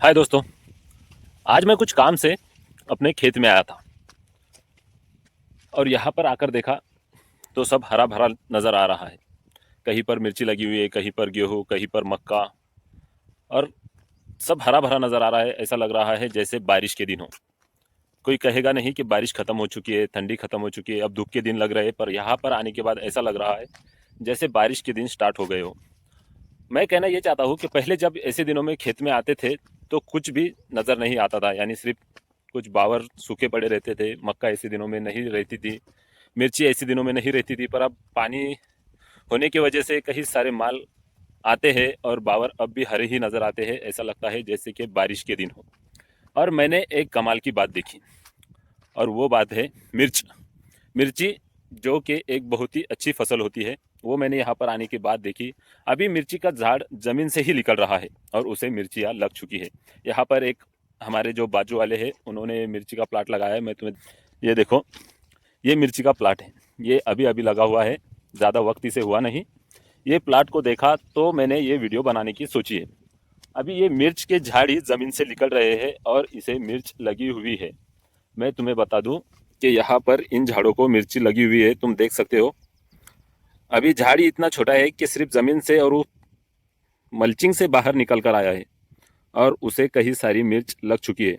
हाय दोस्तों। आज मैं कुछ काम से अपने खेत में आया था और यहाँ पर आकर देखा तो सब हरा भरा नज़र आ रहा है। कहीं पर मिर्ची लगी हुई है, कहीं पर गेहूँ, कहीं पर मक्का, और सब हरा भरा नज़र आ रहा है। ऐसा लग रहा है जैसे बारिश के दिन हो। कोई कहेगा नहीं कि बारिश खत्म हो चुकी है, ठंडी खत्म हो चुकी है, अब धूप के दिन लग रहे हैं, पर यहाँ पर आने के बाद ऐसा लग रहा है जैसे बारिश के दिन स्टार्ट हो गए हो। मैं कहना ये चाहता हूँ कि पहले जब ऐसे दिनों में खेत में आते थे तो कुछ भी नज़र नहीं आता था, यानी सिर्फ कुछ बावर सूखे पड़े रहते थे। मक्का ऐसे दिनों में नहीं रहती थी, मिर्ची ऐसे दिनों में नहीं रहती थी, पर अब पानी होने की वजह से कई सारे माल आते हैं और बावर अब भी हरे ही नज़र आते हैं। ऐसा लगता है जैसे कि बारिश के दिन हो। और मैंने एक कमाल की बात देखी, और वो बात है मिर्ची, जो कि एक बहुत ही अच्छी फसल होती है। वो मैंने यहाँ पर आने के बाद देखी। अभी मिर्ची का झाड़ ज़मीन से ही निकल रहा है और उसे मिर्चियाँ लग चुकी है। यहाँ पर एक हमारे जो बाजू वाले हैं उन्होंने मिर्ची का प्लाट लगाया है। मैं तुम्हें ये देखो, ये मिर्ची का प्लाट है। ये अभी अभी लगा हुआ है, ज़्यादा वक्त इसे हुआ नहीं। ये प्लाट को देखा तो मैंने ये वीडियो बनाने की सोची है। अभी ये मिर्च के झाड़ ही ज़मीन से निकल रहे हैं और इसे मिर्च लगी हुई है। मैं तुम्हें बता दूं कि यहाँ पर इन झाड़ों को मिर्ची लगी हुई है, तुम देख सकते हो। अभी झाड़ी इतना छोटा है कि सिर्फ ज़मीन से और वो मल्चिंग से बाहर निकल कर आया है और उसे कई सारी मिर्च लग चुकी है।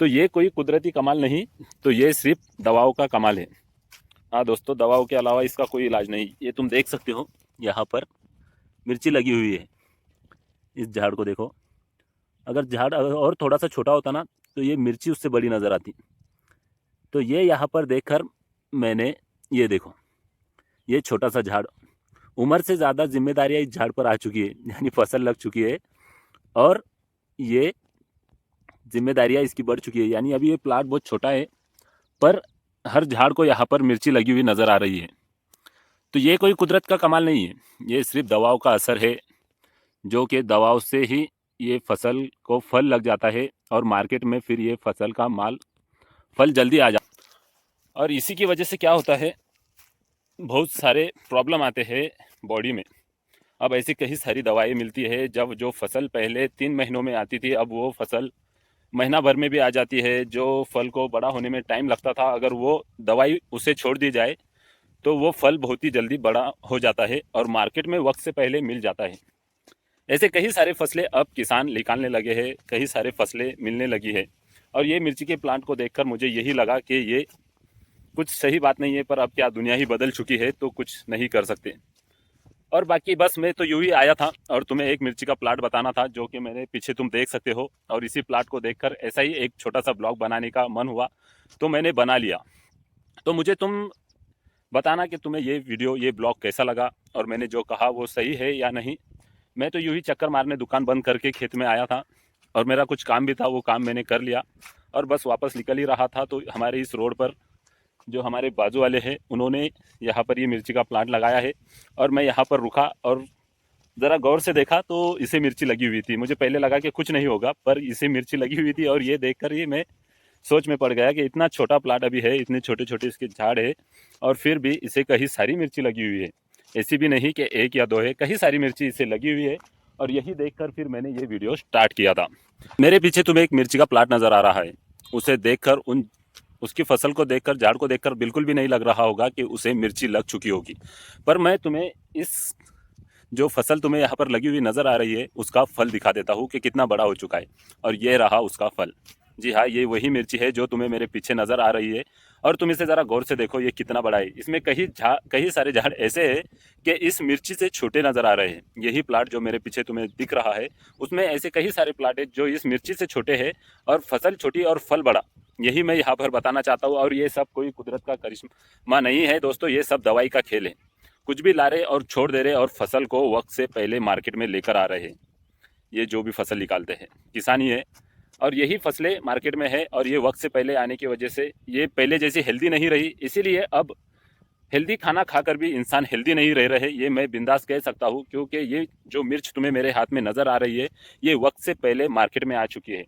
तो ये कोई कुदरती कमाल नहीं, तो ये सिर्फ दवाओं का कमाल है। हाँ दोस्तों, दवाओं के अलावा इसका कोई इलाज नहीं। ये तुम देख सकते हो, यहाँ पर मिर्ची लगी हुई है। इस झाड़ को देखो। अगर झाड़ और थोड़ा सा छोटा होता ना तो ये मिर्ची उससे बड़ी नज़र आती। तो ये यहाँ पर देखकर मैंने, ये देखो, ये छोटा सा झाड़, उम्र से ज़्यादा जिम्मेदारियाँ इस झाड़ पर आ चुकी है, यानी फसल लग चुकी है और ये जिम्मेदारियाँ इसकी बढ़ चुकी है। यानी अभी ये प्लाट बहुत छोटा है, पर हर झाड़ को यहाँ पर मिर्ची लगी हुई नज़र आ रही है। तो ये कोई कुदरत का कमाल नहीं है, ये सिर्फ दवाओं का असर है, जो कि दवाओं से ही ये फसल को फल लग जाता है और मार्केट में फिर ये फसल का माल फल जल्दी आ जाता है। और इसी की वजह से क्या होता है, बहुत सारे प्रॉब्लम आते हैं बॉडी में। अब ऐसी कई सारी दवाएं मिलती है। जब जो फसल पहले 3 महीनों में आती थी, अब वो फसल महीना भर में भी आ जाती है। जो फल को बड़ा होने में टाइम लगता था, अगर वो दवाई उसे छोड़ दी जाए तो वो फल बहुत ही जल्दी बड़ा हो जाता है और मार्केट में वक्त से पहले मिल जाता है। ऐसे कई सारे फसलें अब किसान निकालने लगे हैं, कई सारे फसलें मिलने लगी है। और ये मिर्ची के प्लांट को देखकर मुझे यही लगा कि ये कुछ सही बात नहीं है, पर अब क्या, दुनिया ही बदल चुकी है तो कुछ नहीं कर सकते। और बाकी बस मैं तो यूं ही आया था और तुम्हें एक मिर्ची का प्लाट बताना था, जो कि मैंने पीछे तुम देख सकते हो। और इसी प्लाट को देखकर ऐसा ही एक छोटा सा ब्लॉग बनाने का मन हुआ तो मैंने बना लिया। तो मुझे तुम बताना कि तुम्हें ये वीडियो, ये ब्लॉग कैसा लगा और मैंने जो कहा वो सही है या नहीं। मैं तो यूं ही चक्कर मारने दुकान बंद करके खेत में आया था और मेरा कुछ काम भी था, वो काम मैंने कर लिया और बस वापस निकल ही रहा था। तो हमारे इस रोड पर जो हमारे बाजू वाले हैं उन्होंने यहाँ पर ये मिर्ची का प्लांट लगाया है और मैं यहाँ पर रुका और ज़रा गौर से देखा तो इसे मिर्ची लगी हुई थी। मुझे पहले लगा कि कुछ नहीं होगा, पर इसे मिर्ची लगी हुई थी और ये देखकर ये मैं सोच में पड़ गया कि इतना छोटा प्लाट अभी है, इतने छोटे छोटे इसके झाड़ है और फिर भी इसे कई सारी मिर्ची लगी हुई है। ऐसी भी नहीं कि एक या दो है, कई सारी मिर्ची इसे लगी हुई है। और यही देखकर फिर मैंने ये वीडियो स्टार्ट किया था। मेरे पीछे तुम्हें एक मिर्ची का प्लाट नज़र आ रहा है। उसे देखकर, उन उसकी फसल को देखकर, झाड़ को देखकर बिल्कुल भी नहीं लग रहा होगा कि उसे मिर्ची लग चुकी होगी। पर मैं तुम्हें इस जो फसल तुम्हें यहाँ पर लगी हुई नज़र आ रही है उसका फल दिखा देता हूँ कि कितना बड़ा हो चुका है। और ये रहा उसका फल। जी हाँ, ये वही मिर्ची है जो तुम्हें मेरे पीछे नज़र आ रही है। और तुम इसे ज़रा गौर से देखो, ये कितना बड़ा है। इसमें कई सारे झाड़ ऐसे हैं कि इस मिर्ची से छोटे नज़र आ रहे हैं। यही प्लाट जो मेरे पीछे तुम्हें दिख रहा है, उसमें ऐसे कई सारे प्लाट है जो इस मिर्ची से छोटे हैं और फसल छोटी और फल बड़ा। यही मैं यहाँ पर बताना चाहता हूँ। और ये सब कोई कुदरत का करिश्मा नहीं है दोस्तों, ये सब दवाई का खेल है। कुछ भी ला रहे और छोड़ दे रहे और फसल को वक्त से पहले मार्केट में लेकर आ रहे हैं। ये जो भी फसल निकालते हैं किसान ही है और यही फसलें मार्केट में है। और ये वक्त से पहले आने की वजह से ये पहले जैसी हेल्दी नहीं रही, इसीलिए अब हेल्दी खाना खाकर भी इंसान हेल्दी नहीं रह रहे। ये मैं बिंदास कह सकता हूँ, क्योंकि ये जो मिर्च तुम्हें मेरे हाथ में नज़र आ रही है ये वक्त से पहले मार्केट में आ चुकी है।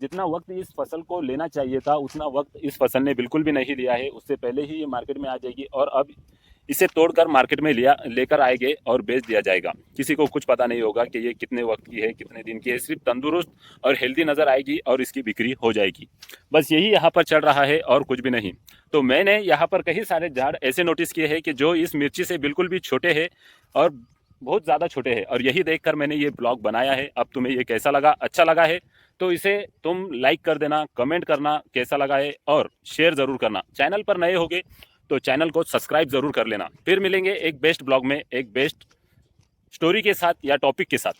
जितना वक्त इस फसल को लेना चाहिए था उतना वक्त इस फसल ने बिल्कुल भी नहीं लिया है। उससे पहले ही ये मार्केट में आ जाएगी। और अब इसे तोड़कर मार्केट में लेकर आएंगे और बेच दिया जाएगा। किसी को कुछ पता नहीं होगा कि ये कितने वक्त की है, कितने दिन की है, सिर्फ तंदुरुस्त और हेल्दी नज़र आएगी और इसकी बिक्री हो जाएगी। बस यही यहाँ पर चल रहा है और कुछ भी नहीं। तो मैंने यहाँ पर कई सारे झाड़ ऐसे नोटिस किए हैं कि जो इस मिर्ची से बिल्कुल भी छोटे हैं और बहुत ज़्यादा छोटे हैं, और यही देखकर मैंने ये ब्लॉग बनाया है। अब तुम्हें ये कैसा लगा? अच्छा लगा है तो इसे तुम लाइक कर देना, कमेंट करना कैसा लगा है, और शेयर ज़रूर करना। चैनल पर नए होगे तो चैनल को सब्सक्राइब ज़रूर कर लेना। फिर मिलेंगे एक बेस्ट ब्लॉग में, एक बेस्ट स्टोरी के साथ या टॉपिक के साथ।